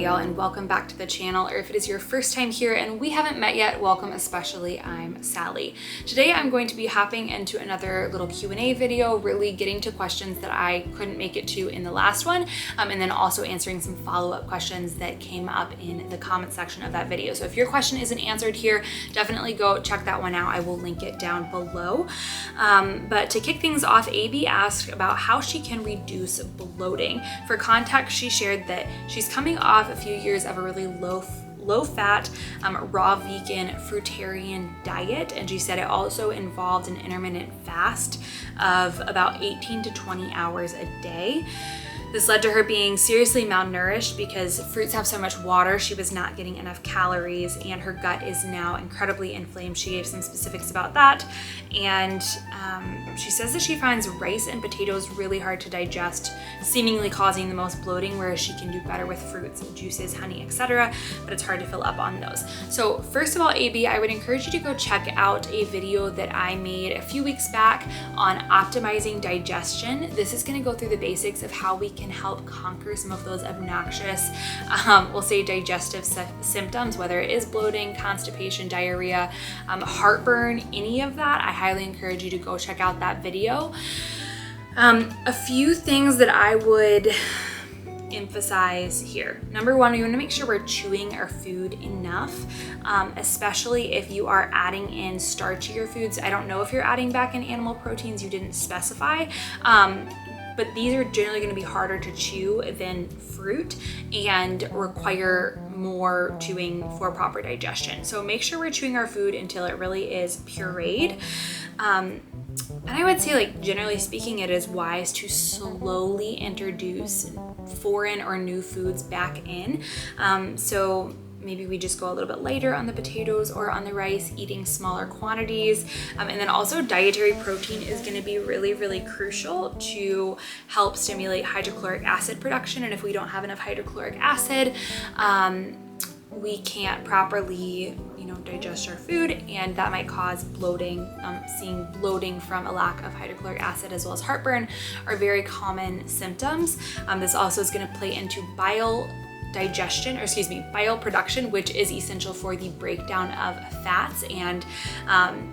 y'all, and welcome back to the channel, or if it is your first time here and we haven't met yet, welcome especially. I'm Sally. Today I'm going to be hopping into another little Q&A video, really getting to questions that I couldn't make it to in the last one, and then also answering some follow-up questions that came up in the comment section of that video. So if your question isn't answered here, definitely go check that one out. I will link it down below. But to kick things off, AB asked about how she can reduce bloating. For context, she shared that she's coming off a few years of a really low-fat, raw vegan fruitarian diet, and she said it also involved an intermittent fast of about 18 to 20 hours a day. This led to her being seriously malnourished because fruits have so much water, she was not getting enough calories, and her gut is now incredibly inflamed. She gave some specifics about that, and she says that she finds rice and potatoes really hard to digest, seemingly causing the most bloating, whereas she can do better with fruits, juices, honey, etc., but it's hard to fill up on those. So first of all, AB, I would encourage you to go check out a video that I made a few weeks back on optimizing digestion. This is going to go through the basics of how we can help conquer some of those obnoxious, we'll say digestive symptoms, whether it is bloating, constipation, diarrhea, heartburn, any of that. I highly encourage you to go check out that video. A few things that I would emphasize here. Number one, we want to make sure we're chewing our food enough, especially if you are adding in starchier foods. I don't know if you're adding back in animal proteins, you didn't specify, but these are generally going to be harder to chew than fruit and require more chewing for proper digestion. So make sure we're chewing our food until it really is pureed. And I would say, like, generally speaking, it is wise to slowly introduce foreign or new foods back in. So maybe we just go a little bit lighter on the potatoes or on the rice, eating smaller quantities. And then also dietary protein is going to be really, really crucial to help stimulate hydrochloric acid production. And if we don't have enough hydrochloric acid, we can't properly, digest our food, and that might cause bloating. Seeing bloating from a lack of hydrochloric acid as well as heartburn are very common symptoms. This also is going to play into bile production, which is essential for the breakdown of fats. And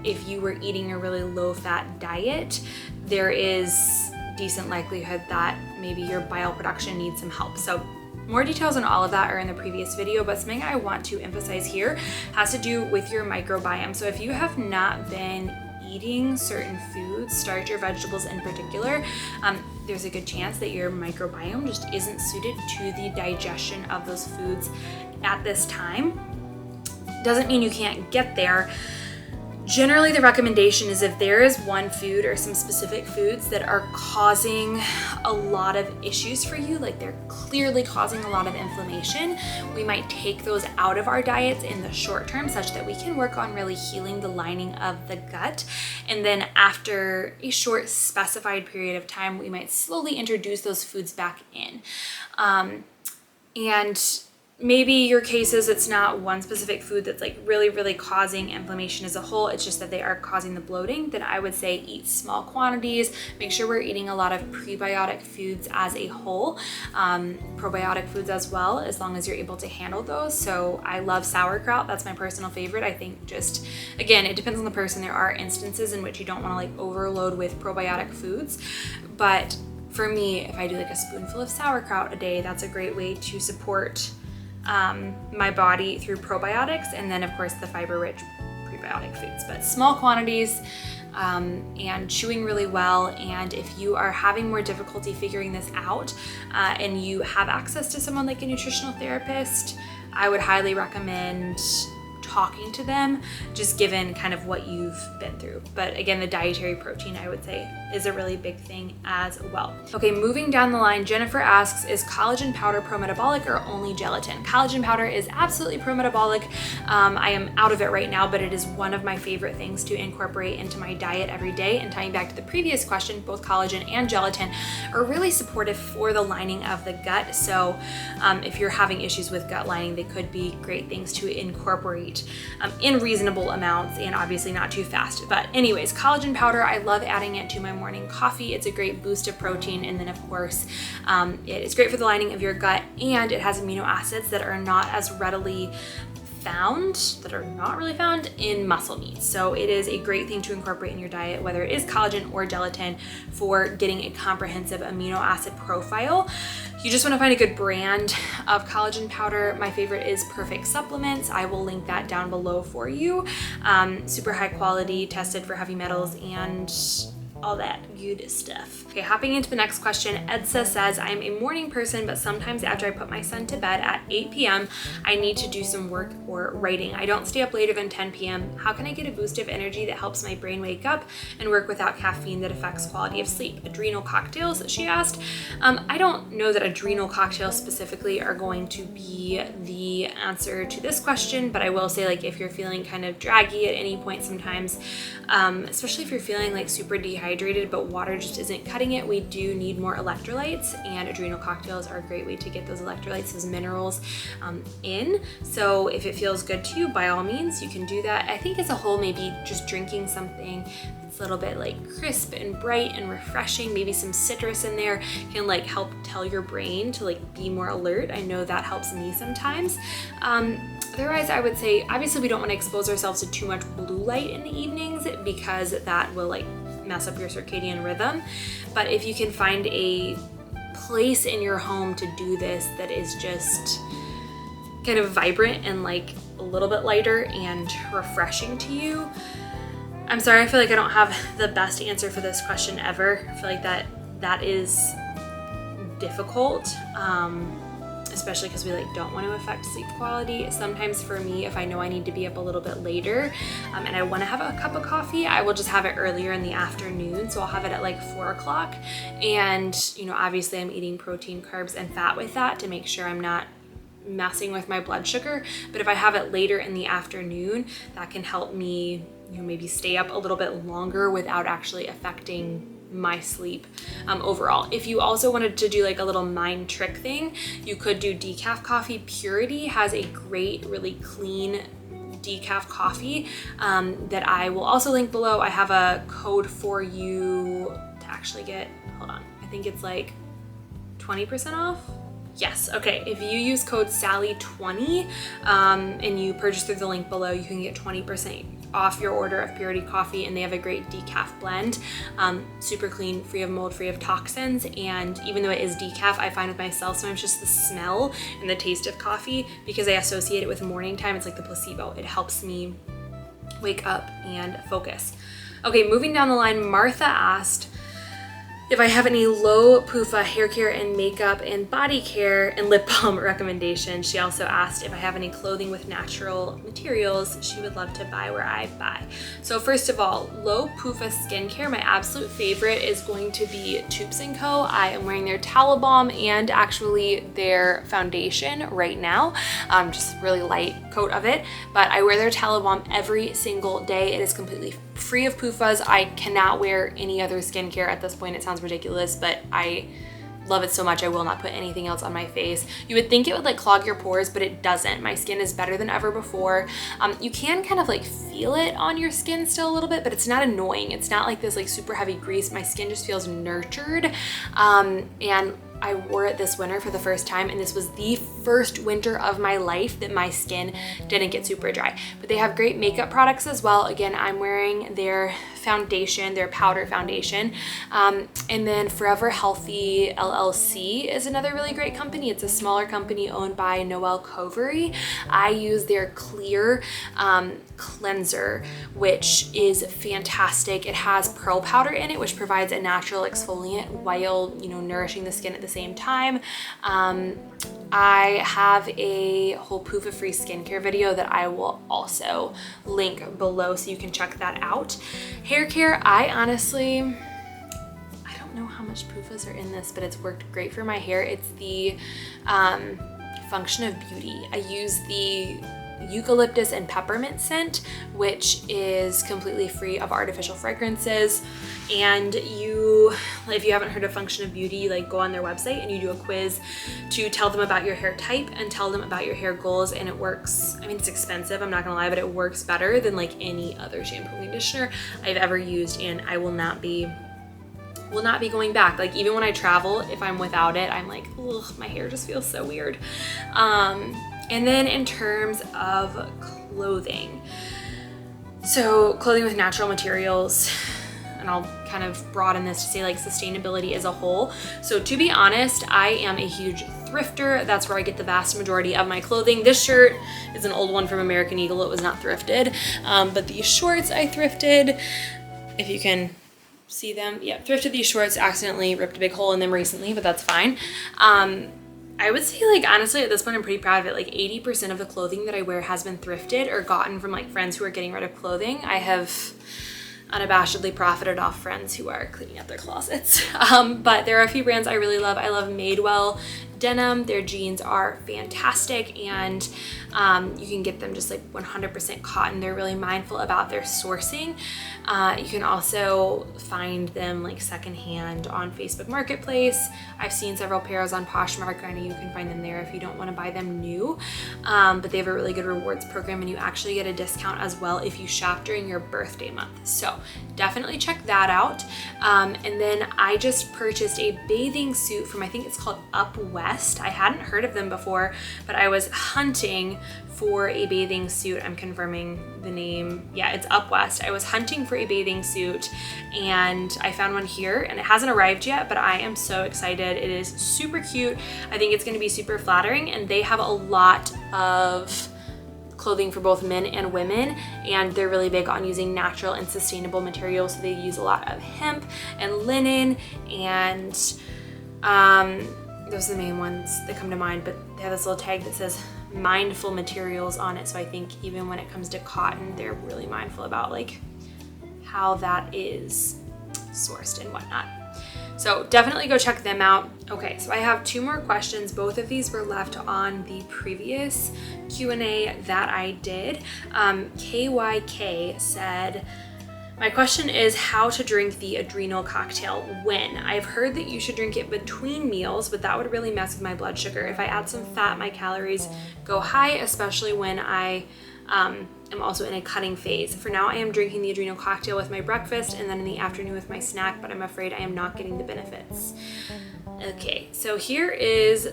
if you were eating a really low-fat diet, there is decent likelihood that maybe your bile production needs some help. So more details on all of that are in the previous video, but something I want to emphasize here has to do with your microbiome. So if you have not been eating certain foods, starch or vegetables in particular, there's a good chance that your microbiome just isn't suited to the digestion of those foods at this time. Doesn't mean you can't get there. Generally, the recommendation is if there is one food or some specific foods that are causing a lot of issues for you, like they're clearly causing a lot of inflammation, we might take those out of our diets in the short term such that we can work on really healing the lining of the gut. And then after a short specified period of time, we might slowly introduce those foods back in. And maybe your case is it's not one specific food that's like really, really causing inflammation as a whole. It's just that they are causing the bloating. Then I would say eat small quantities. Make sure we're eating a lot of prebiotic foods as a whole, probiotic foods as well, as long as you're able to handle those. So I love sauerkraut. That's my personal favorite. I think just, again, it depends on the person. There are instances in which you don't want to like overload with probiotic foods. But for me, if I do like a spoonful of sauerkraut a day, that's a great way to support my body through probiotics, and then of course the fiber-rich prebiotic foods, but small quantities, and chewing really well. And if you are having more difficulty figuring this out, and you have access to someone like a nutritional therapist, I would highly recommend talking to them, just given kind of what you've been through. But again, the dietary protein, I would say, is a really big thing as well. Okay, moving down the line, Jennifer asks, is collagen powder pro-metabolic or only gelatin? Collagen powder is absolutely pro-metabolic. I am out of it right now, but it is one of my favorite things to incorporate into my diet every day. And tying back to the previous question, both collagen and gelatin are really supportive for the lining of the gut. So if you're having issues with gut lining, they could be great things to incorporate it in reasonable amounts and obviously not too fast. But anyways, collagen powder, I love adding it to my morning coffee. It's a great boost of protein, and then of course it is great for the lining of your gut, and it has amino acids that are not really found in muscle meat. So it is a great thing to incorporate in your diet, whether it is collagen or gelatin, for getting a comprehensive amino acid profile. You just want to find a good brand of collagen powder. My favorite is Perfect Supplements. I will link that down below for you. Super high quality, tested for heavy metals and all that good stuff. Okay, hopping into the next question, Edsa says, I'm a morning person, but sometimes after I put my son to bed at 8 p.m., I need to do some work or writing. I don't stay up later than 10 p.m. How can I get a boost of energy that helps my brain wake up and work without caffeine that affects quality of sleep? Adrenal cocktails, she asked. I don't know that adrenal cocktails specifically are going to be the answer to this question, but I will say, like, if you're feeling kind of draggy at any point sometimes, especially if you're feeling like super dehydrated, but water just isn't cutting it, we do need more electrolytes, and adrenal cocktails are a great way to get those electrolytes, those minerals in. So if it feels good to you, by all means, you can do that. I think as a whole, maybe just drinking something that's a little bit like crisp and bright and refreshing, maybe some citrus in there, can like help tell your brain to like be more alert. I know that helps me sometimes. Otherwise, I would say, obviously we don't want to expose ourselves to too much blue light in the evenings, because that will like mess up your circadian rhythm. But if you can find a place in your home to do this that is just kind of vibrant and like a little bit lighter and refreshing to you. I'm sorry, I feel like I don't have the best answer for this question ever. I feel like that is difficult. Especially because we like don't want to affect sleep quality. Sometimes for me, if I know I need to be up a little bit later and I want to have a cup of coffee, I will just have it earlier in the afternoon. So I'll have it at like 4 o'clock. And, you know, obviously I'm eating protein, carbs, and fat with that to make sure I'm not messing with my blood sugar. But if I have it later in the afternoon, that can help me, you know, maybe stay up a little bit longer without actually affecting my sleep overall. If you also wanted to do like a little mind trick thing, you could do decaf coffee. Purity has a great, really clean decaf coffee that I will also link below. I have a code for you to actually get, hold on, I think it's like 20% off. Yes, okay, if you use code Sally20 and you purchase through the link below, you can get 20% off your order of Purity coffee, and they have a great decaf blend. Super clean, free of mold, free of toxins, and even though it is decaf, I find with myself sometimes just the smell and the taste of coffee, because I associate it with morning time, it's like the placebo. It helps me wake up and focus. Okay, moving down the line, Martha asked if I have any low PUFA hair care and makeup and body care and lip balm recommendations. She also asked if I have any clothing with natural materials she would love to buy where I buy. So first of all, low PUFA skincare, my absolute favorite is going to be Toups & Co. I am wearing their Tallow Balm and actually their foundation right now, just really light coat of it, but I wear their Tallow Balm every single day. It is completely free of PUFAs. I cannot wear any other skincare at this point. It sounds ridiculous, but I love it so much. I will not put anything else on my face. You would think it would like clog your pores, but it doesn't. My skin is better than ever before. You can kind of like feel it on your skin still a little bit, but it's not annoying. It's not like this like super heavy grease. My skin just feels nurtured. And I wore it this winter for the first time, and this was the first winter of my life that my skin didn't get super dry. But they have great makeup products as well. Again, I'm wearing their foundation, their powder foundation. And then Forever Healthy LLC is another really great company. It's a smaller company owned by Noelle Covery. I use their clear cleanser, which is fantastic. It has pearl powder in it, which provides a natural exfoliant while, you know, nourishing the skin at the same time. I have a whole PUFA free skincare video that I will also link below so you can check that out. Hair care, I honestly, I don't know how much PUFAs are in this, but it's worked great for my hair. It's the Function of Beauty. I use the eucalyptus and peppermint scent, which is completely free of artificial fragrances. And if you haven't heard of Function of Beauty, you like go on their website and you do a quiz to tell them about your hair type and tell them about your hair goals, and it works. I mean, it's expensive, I'm not gonna lie, but it works better than like any other shampoo and conditioner I've ever used, and I will not be going back. Like, even when I travel, if I'm without it, I'm like, ugh, my hair just feels so weird. And then in terms of clothing, so clothing with natural materials, and I'll kind of broaden this to say like sustainability as a whole. So to be honest, I am a huge thrifter. That's where I get the vast majority of my clothing. This shirt is an old one from American Eagle. It was not thrifted, but these shorts I thrifted. If you can see them, yeah, thrifted these shorts, accidentally ripped a big hole in them recently, but that's fine. I would say, like, honestly, at this point, I'm pretty proud of it. Like 80% of the clothing that I wear has been thrifted or gotten from like friends who are getting rid of clothing. I have unabashedly profited off friends who are cleaning out their closets. But there are a few brands I really love. I love Madewell denim. Their jeans are fantastic, and you can get them just like 100% cotton. They're really mindful about their sourcing. You can also find them like secondhand on Facebook Marketplace. I've seen several pairs on Poshmark. I know you can find them there if you don't want to buy them new, but they have a really good rewards program, and you actually get a discount as well if you shop during your birthday month. So definitely check that out. And then I just purchased a bathing suit from, I think it's called Up West. I hadn't heard of them before, but I was hunting for a bathing suit. I'm confirming the name. Yeah, it's Up West. I was hunting for a bathing suit and I found one here, and it hasn't arrived yet, but I am so excited. It is super cute. I think it's going to be super flattering, and they have a lot of clothing for both men and women, and they're really big on using natural and sustainable materials. So they use a lot of hemp and linen, and those are the main ones that come to mind, but they have this little tag that says mindful materials on it. So I think even when it comes to cotton, they're really mindful about like how that is sourced and whatnot. So definitely go check them out. Okay, so I have 2 more questions. Both of these were left on the previous Q&A that I did. KYK said, my question is how to drink the Adrenal cocktail when. I've heard that you should drink it between meals, but that would really mess with my blood sugar. If I add some fat, my calories go high, especially when I am also in a cutting phase. For now, I am drinking the Adrenal cocktail with my breakfast and then in the afternoon with my snack, but I'm afraid I am not getting the benefits. Okay, so here is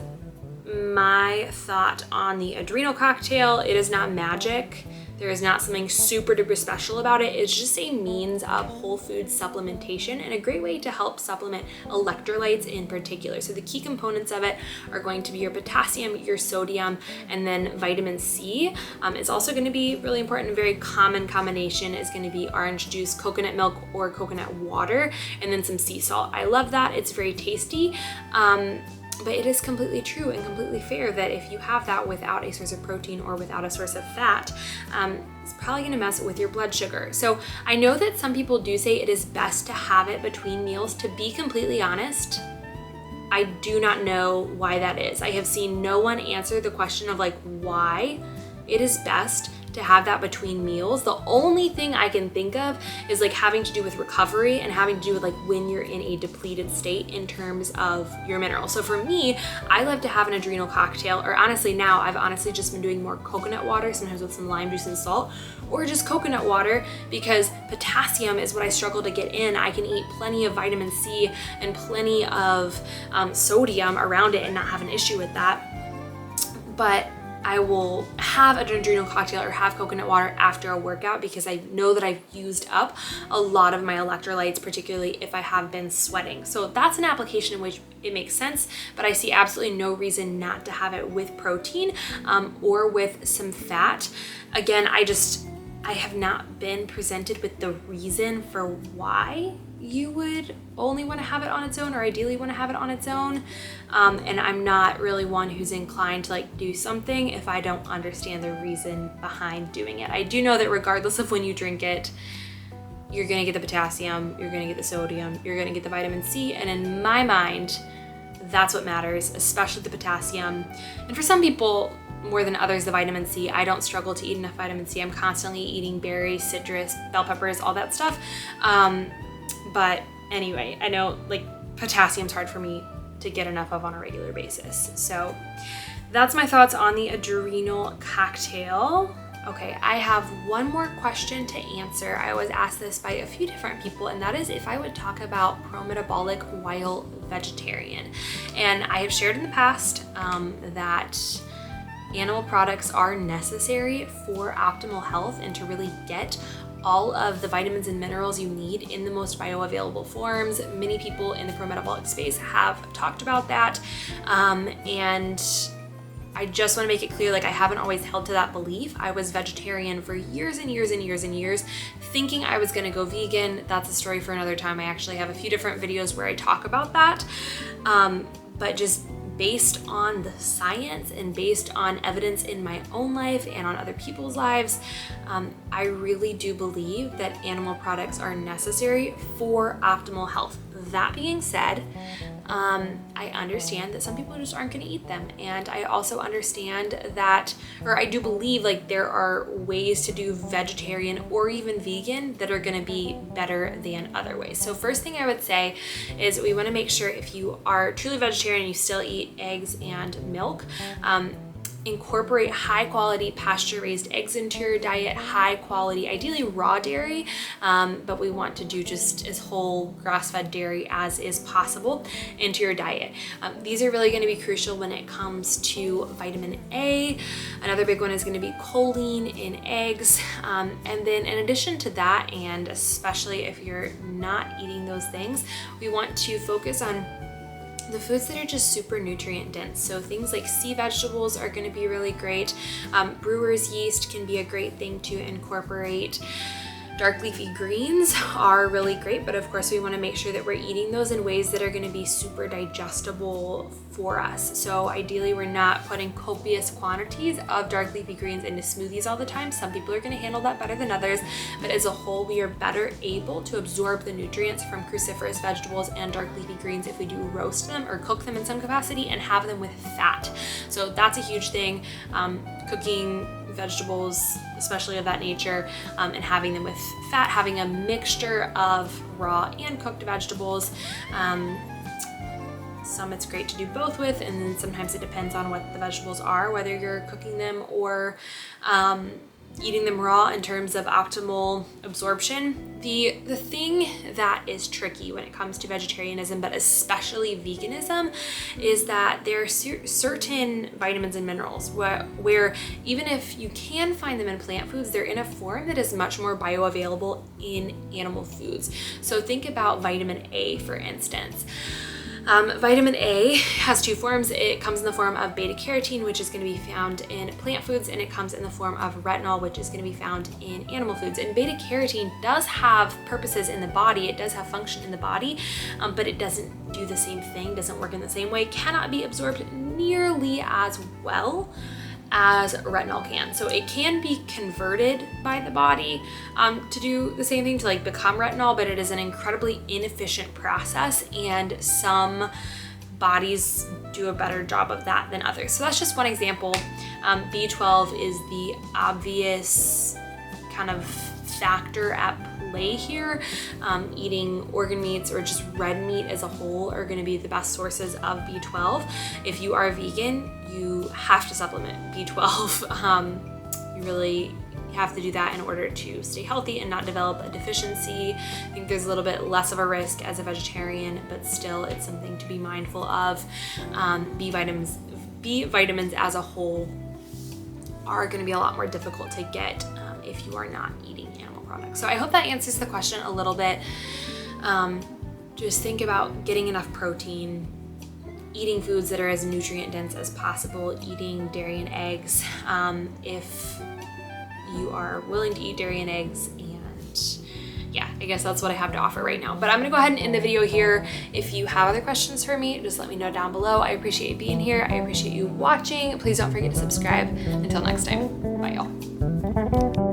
my thought on the Adrenal cocktail. It is not magic. There is not something super duper special about it. It's just a means of whole food supplementation and a great way to help supplement electrolytes in particular. So the key components of it are going to be your potassium, your sodium, and then vitamin C. It's also going to be really important. A very common combination is going to be orange juice, coconut milk, or coconut water, and then some sea salt. I love that. It's very tasty. But it is completely true and completely fair that if you have that without a source of protein or without a source of fat, it's probably gonna mess with your blood sugar. So I know that some people do say it is best to have it between meals. To be completely honest, I do not know why that is. I have seen no one answer the question of like why it is best to have that between meals. The only thing I can think of is like having to do with recovery and having to do with like when you're in a depleted state in terms of your minerals. So for me, I love to have an Adrenal cocktail, or honestly now I've honestly just been doing more coconut water, sometimes with some lime juice and salt, or just coconut water, because potassium is what I struggle to get in. I can eat plenty of vitamin C and plenty of sodium around it and not have an issue with that. But I will have an Adrenal cocktail or have coconut water after a workout because I know that I've used up a lot of my electrolytes, particularly if I have been sweating. So that's an application in which it makes sense, but I see absolutely no reason not to have it with protein or with some fat. Again, I have not been presented with the reason for why you would only want to have it on its own, or ideally want to have it on its own. And I'm not really one who's inclined to like do something if I don't understand the reason behind doing it. I do know that regardless of when you drink it, you're gonna get the potassium, you're gonna get the sodium, you're gonna get the vitamin C, and in my mind, that's what matters, especially the potassium. And for some people, more than others the vitamin C. I don't struggle to eat enough vitamin C. I'm constantly eating berries, citrus, bell peppers, all that stuff. But anyway, I know like potassium's hard for me to get enough of on a regular basis. So that's my thoughts on the adrenal cocktail. Okay, I have one more question to answer. I was asked this by a few different people, and that is if I would talk about pro-metabolic while vegetarian. And I have shared in the past that animal products are necessary for optimal health and to really get all of the vitamins and minerals you need in the most bioavailable forms. Many people in the pro-metabolic space have talked about that. And I just want to make it clear, like I haven't always held to that belief. I was vegetarian for years and years and years and years, thinking I was going to go vegan. That's a story for another time. I actually have a few different videos where I talk about that. But just based on the science and based on evidence in my own life and on other people's lives, I really do believe that animal products are necessary for optimal health. That being said, I understand that some people just aren't going to eat them. And I also understand that, or I do believe like there are ways to do vegetarian or even vegan that are going to be better than other ways. So first thing I would say is we want to make sure if you are truly vegetarian, you still eat eggs and milk, incorporate high quality pasture raised eggs into your diet, high quality, ideally raw dairy, but we want to do just as whole grass-fed dairy as is possible into your diet. These are really going to be crucial when it comes to vitamin A. Another big one is going to be choline in eggs. And then in addition to that, and especially if you're not eating those things, we want to focus on the foods that are just super nutrient dense. So things like sea vegetables are going to be really great. Brewer's yeast can be a great thing to incorporate. Dark leafy greens are really great, but of course we want to make sure that we're eating those in ways that are going to be super digestible for us. So ideally we're not putting copious quantities of dark leafy greens into smoothies all the time. Some people are going to handle that better than others, but as a whole we are better able to absorb the nutrients from cruciferous vegetables and dark leafy greens if we do roast them or cook them in some capacity and have them with fat. So that's a huge thing. Cooking vegetables, especially of that nature, and having them with fat, having a mixture of raw and cooked vegetables. Some it's great to do both with, and then sometimes it depends on what the vegetables are, whether you're cooking them or eating them raw in terms of optimal absorption. The thing that is tricky when it comes to vegetarianism, but especially veganism, is that there are certain vitamins and minerals where even if you can find them in plant foods, they're in a form that is much more bioavailable in animal foods. So think about vitamin A, for instance. Vitamin A has two forms. It comes in the form of beta carotene, which is going to be found in plant foods, and it comes in the form of retinol, which is going to be found in animal foods. And beta carotene does have purposes in the body. It does have function in the body, but it doesn't do the same thing, doesn't work in the same way, cannot be absorbed nearly as well as retinol can. So it can be converted by the body to do the same thing, to like become retinol, but it is an incredibly inefficient process, and some bodies do a better job of that than others. So that's just one example. B12 is the obvious kind of factor at play here. Eating organ meats or just red meat as a whole are going to be the best sources of B12. If you are vegan, you have to supplement B12. You really have to do that in order to stay healthy and not develop a deficiency. I think there's a little bit less of a risk as a vegetarian, but still it's something to be mindful of. B vitamins as a whole are going to be a lot more difficult to get if you are not eating animal products. So I hope that answers the question a little bit. Just think about getting enough protein, eating foods that are as nutrient dense as possible, eating dairy and eggs if you are willing to eat dairy and eggs. And yeah, I guess that's what I have to offer right now. But I'm gonna go ahead and end the video here. If you have other questions for me, just let me know down below. I appreciate you being here. I appreciate you watching. Please don't forget to subscribe. Until next time, bye y'all.